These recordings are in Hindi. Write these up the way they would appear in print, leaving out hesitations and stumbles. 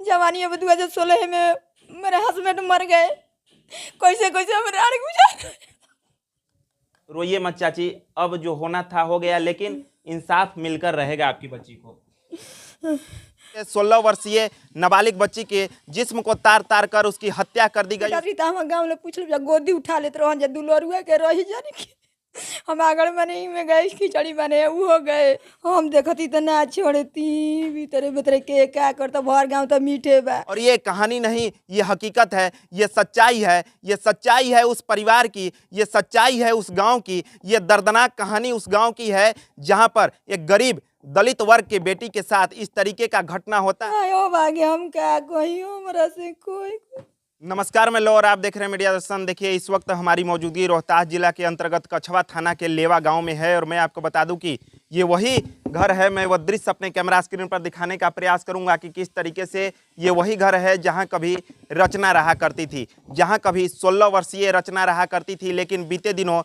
जवानी अब 2016 में मेरे हस्बैंड मर गए। कैसे कैसे हम रात गुजार। रोइए मत चाची, अब जो होना था हो गया, लेकिन इंसाफ मिलकर रहेगा आपकी बच्ची को। 16 वर्षीय नाबालिग बच्ची के जिस्म को तार तार कर उसकी हत्या कर दी गई। हम गाँव में पूछ लो गोदी उठा लेते रहो दुलरुआ के रही जाने की हम आगड़ बने में गए खिचड़ी बने वो हो गए। हम देखती तो ना छोड़ती भीतरे भीतरे के क्या करता भर गाँव तो मीठे बा। और ये कहानी नहीं, ये हकीकत है, ये सच्चाई है, ये सच्चाई है उस परिवार की, ये सच्चाई है उस गांव की। ये दर्दनाक कहानी उस गांव की है जहां पर एक गरीब दलित वर्ग के बेटी के साथ इस तरीके का घटना होता है। आयो भाग्य हम क्या कोई हमरा से कोई। नमस्कार, मैं लो और आप देख रहे हैं मीडिया दर्शन। देखिए, इस वक्त हमारी मौजूदगी रोहतास जिला के अंतर्गत कछवा थाना के लेवा गांव में है और मैं आपको बता दूं कि ये वही घर है। मैं वह दृश्य अपने कैमरा स्क्रीन पर दिखाने का प्रयास करूंगा कि किस तरीके से ये वही घर है जहां कभी रचना रहा करती थी, जहां कभी 16 वर्षीय रचना रहा करती थी, लेकिन बीते दिनों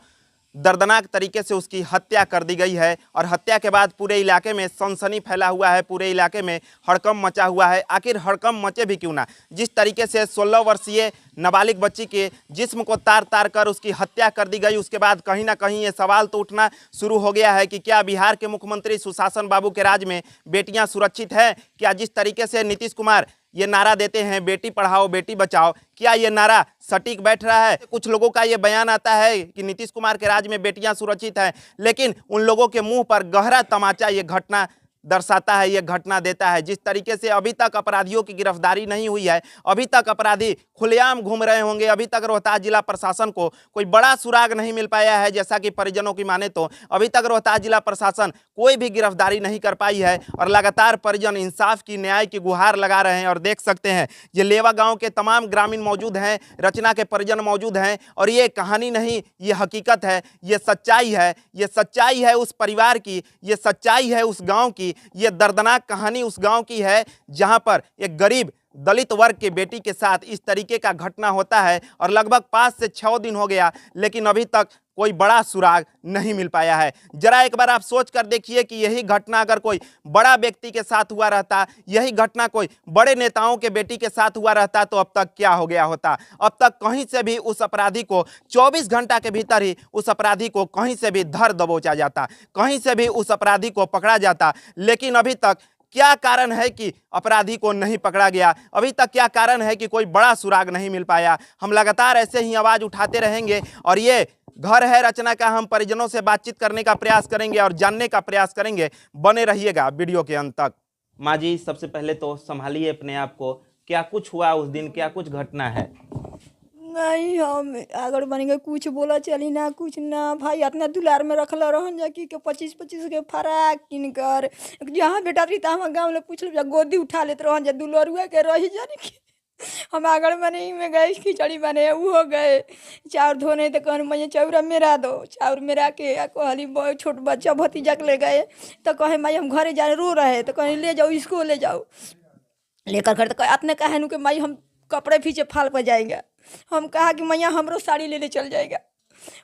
दर्दनाक तरीके से उसकी हत्या कर दी गई है। और हत्या के बाद पूरे इलाके में सनसनी फैला हुआ है, पूरे इलाके में हड़कंप मचा हुआ है। आखिर हड़कंप मचे भी क्यों ना, जिस तरीके से 16 वर्षीय नाबालिग बच्ची के जिस्म को तार तार कर उसकी हत्या कर दी गई, उसके बाद कहीं ना कहीं ये सवाल तो उठना शुरू हो गया है कि क्या बिहार के मुख्यमंत्री सुशासन बाबू के राज में बेटियां सुरक्षित हैं? क्या जिस तरीके से नीतीश कुमार ये नारा देते हैं बेटी पढ़ाओ बेटी बचाओ, क्या ये नारा सटीक बैठ रहा है? कुछ लोगों का ये बयान आता है कि नीतीश कुमार के राज में बेटियां सुरक्षित हैं, लेकिन उन लोगों के मुंह पर गहरा तमाचा ये घटना दर्शाता है, ये घटना देता है। जिस तरीके से अभी तक अपराधियों की गिरफ्तारी नहीं हुई है, अभी तक अपराधी खुलेआम घूम रहे होंगे, अभी तक रोहतास जिला प्रशासन को कोई बड़ा सुराग नहीं मिल पाया है। जैसा कि परिजनों की माने तो अभी तक रोहतास जिला प्रशासन कोई भी गिरफ्तारी नहीं कर पाई है और लगातार परिजन इंसाफ की, न्याय की गुहार लगा रहे हैं। और देख सकते हैं ये लेवा गाँव के तमाम ग्रामीण मौजूद हैं, रचना के परिजन मौजूद हैं। और ये कहानी नहीं, ये हकीकत है, ये सच्चाई है, ये सच्चाई है उस परिवार की, ये सच्चाई है उस गाँव की। ये दर्दनाक कहानी उस गांव की है जहां पर एक गरीब दलित वर्ग के बेटी के साथ इस तरीके का घटना होता है। और लगभग 5 से 6 दिन हो गया, लेकिन अभी तक कोई बड़ा सुराग नहीं मिल पाया है। जरा एक बार आप सोच कर देखिए कि यही घटना अगर कोई बड़ा व्यक्ति के साथ हुआ रहता, यही घटना कोई बड़े नेताओं के बेटी के साथ हुआ रहता, तो अब तक क्या हो गया होता। अब तक कहीं से भी उस अपराधी को 24 घंटा के भीतर ही उस अपराधी को कहीं से भी धर दबोचा जाता, कहीं से भी उस अपराधी को पकड़ा जाता। लेकिन अभी तक क्या कारण है कि अपराधी को नहीं पकड़ा गया? अभी तक क्या कारण है कि कोई बड़ा सुराग नहीं मिल पाया? हम लगातार ऐसे ही आवाज उठाते रहेंगे और ये घर है रचना का, हम परिजनों से बातचीत करने का प्रयास करेंगे और जानने का प्रयास करेंगे। बने रहिएगा वीडियो के अंत तक। माँ जी, सबसे पहले तो संभालिए अपने आप को, क्या कुछ हुआ उस दिन, क्या कुछ घटना है? नहीं हम आगड़ बन गए, कुछ बोला चली ना कुछ ना भाई। अपना दुलार में रखल रहन जा कि 25-25 के फराक किन कर जहाँ बेटा रही हम गाँव में पूछ लो गोदी उठा लेते रहन जा दुलरुआ के रही जाने की हम आगड़ बने में गए खिचड़ी बने वो हो गए। चाउर धोने तो कहन मैं चाउर मेरा दो, चाउर मेरा के कहली छोट बच्चा भतीजा के ले गए तो कहे माई हम घरे जाने रो रहे तो कहीं ले जाओ इसको ले जाओ लेकर कर तो अपने कहे कि माई हम कपड़े पीछे फाल पर जाएंगे। हम कहा कि मैया हमरो साड़ी ले चल जाएगा।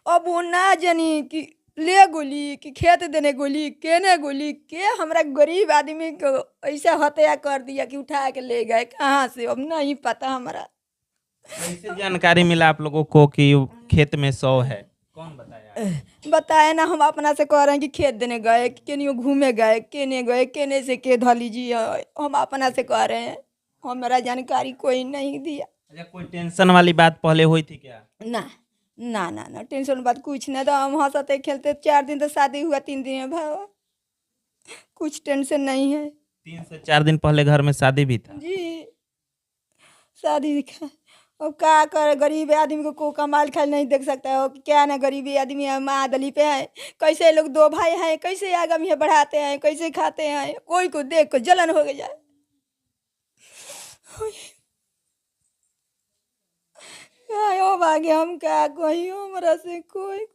अब वो ना जानी कि ले गोली कि खेत देने गोली केने गोली के हमरा गरीब आदमी को ऐसा हत्या कर दिया कि उठा के ले गए कहाँ से, अब नहीं पता हमारा। कैसे जानकारी मिला आप लोगों को कि खेत में 100 है? कौन बताया? बताए ना, हम अपना से कह रहे हैं कि खेत देने गए, केनियो घूमे गए, केने से के धो लीजिए, हम अपना से कह रहे हैं, हमारा जानकारी कोई नहीं दिया। अच्छा, कोई टेंशन वाली बात पहले हुई थी क्या? ना ना ना ना टेंशन बात कुछ नहीं, तो हम हंसते खेलते 4 दिन तो शादी हुआ, 3 दिन में भाव, कुछ टेंशन नहीं है। 3 से 4 दिन पहले घर में शादी भी था जी, शादी अब क्या करे, गरीब आदमी को कमाल खाल नहीं देख सकता है क्या ना। गरीबी आदमी है, माँ दली पे है, कैसे लोग 2 भाई हैं, कैसे आगे में बढ़ाते हैं, कैसे खाते हैं, कोई को देख को जलन हो गया। ओ भाग्य हम क्या कोई हमरा से कोई।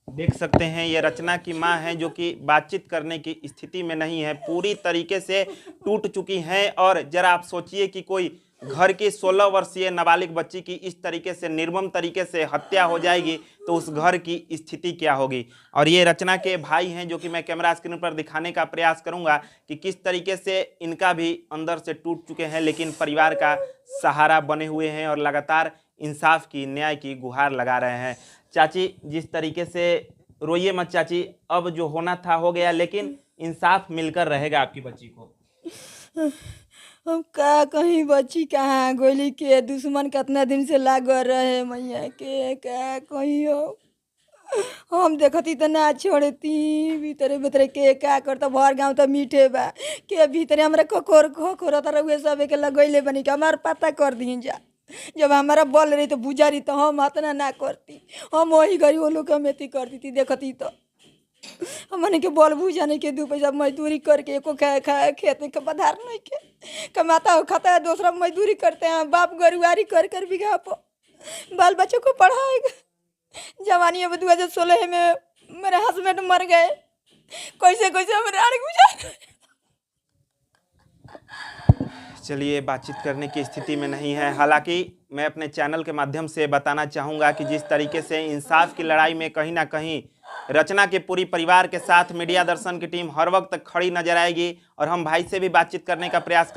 देख सकते हैं ये रचना की मां है जो कि बातचीत करने की स्थिति में नहीं है, पूरी तरीके से टूट चुकी हैं। और जरा आप सोचिए कि कोई घर की 16 वर्षीय नाबालिग बच्ची की इस तरीके से निर्मम तरीके से हत्या हो जाएगी तो उस घर की स्थिति क्या होगी। और ये रचना के भाई हैं जो कि मैं कैमरा स्क्रीन पर दिखाने का प्रयास करूंगा कि किस तरीके से इनका भी अंदर से टूट चुके हैं, लेकिन परिवार का सहारा बने हुए हैं और लगातार इंसाफ की, न्याय की गुहार लगा रहे हैं। चाची, जिस तरीके से, रोइए मत चाची, अब जो होना था हो गया, लेकिन इंसाफ मिलकर रहेगा आपकी बच्ची को। हम का कहीं बच्ची कहाँ गोली के दुश्मन कितना दिन से लागल रहे मैया के का कहीं हो। हम देखती तो ना छोड़ती, भीतरे भीतरे के का करता भर गाँव तो मीठे बा के भीतरे हमरा कोकोर खोखोर रहुए सब के लगैले बनी के हमार पता कर दी जा। जब हमारा बल रही तो बुझा रही तो हम इतना ना करती, हम वही गरीब वो लोग मेथी करती थी देखती तो हमने के बल बुझाने के 2 पैसा मजदूरी करके एको खेत में पधार नहीं के कमाता हो खाता है, दूसरा मजदूरी करते हैं, बाप गरुआरी कर कर बिघा पर बाल बच्चों को पढ़ाएगा। जवानी अब 2016 में मेरे हस्बैंड मर गए, कैसे कैसे हमारे आड़ गुजार। चलिए, बातचीत करने की स्थिति में नहीं है। हालांकि मैं अपने चैनल के माध्यम से बताना चाहूँगा कि जिस तरीके से इंसाफ की लड़ाई में कहीं ना कहीं रचना के पूरी परिवार के साथ मीडिया दर्शन की टीम हर वक्त खड़ी नजर आएगी और हम भाई से भी बातचीत करने का प्रयास करें।